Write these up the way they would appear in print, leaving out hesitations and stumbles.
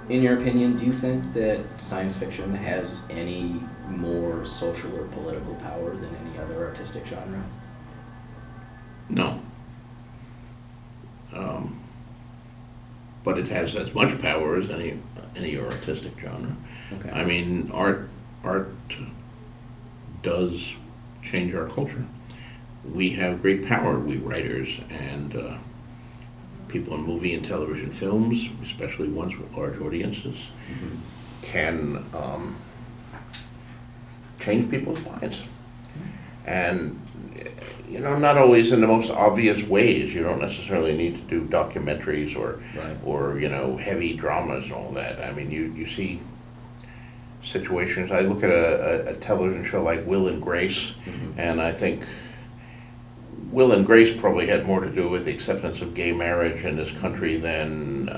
In your opinion, do you think that science fiction has any more social or political power than any other artistic genre? No. Um, but it has as much power as any artistic genre. Okay. I mean, art does change our culture. We have great power, we writers and people in movie and television films, especially ones with large audiences, Mhm. can change people's minds. And, not always in the most obvious ways. You don't necessarily need to do documentaries Right. or heavy dramas and all that. I mean, you see situations. I look at a television show like Will and Grace, Mhm. and I think Will and Grace probably had more to do with the acceptance of gay marriage in this country than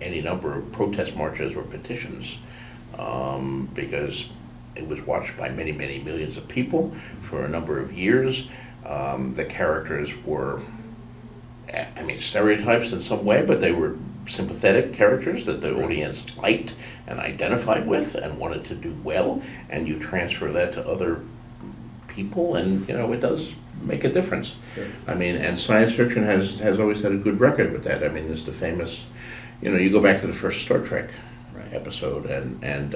any number of protest marches or petitions, because it was watched by many, many millions of people for a number of years. The characters were, I mean, stereotypes in some way, but they were sympathetic characters that the audience liked and identified with and wanted to do well, and you transfer that to other people, and it does make a difference. Sure. I mean, and science fiction has always had a good record with that. I mean, there's the famous, you go back to the first Star Trek Right. episode, and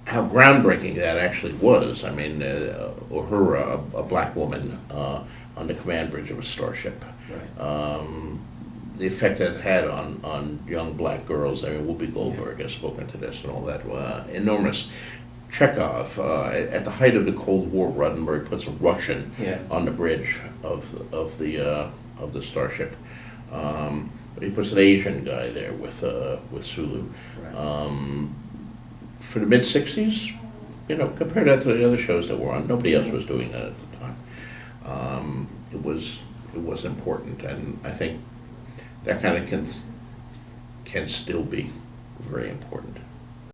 how groundbreaking that actually was. I mean, Uhura, a black woman on the command bridge of a starship. Right. The effect that it had on young black girls. I mean, Whoopi Goldberg has spoken to this and all that. Enormous. Chekhov, at the height of the Cold War, Roddenberry puts a Russian Yeah. on the bridge of the starship. He puts an Asian guy there with Sulu. Right. For the mid '60s, compare that to the other shows that were on. Nobody else was doing that at the time. It was important, and I think that kind of can still be very important.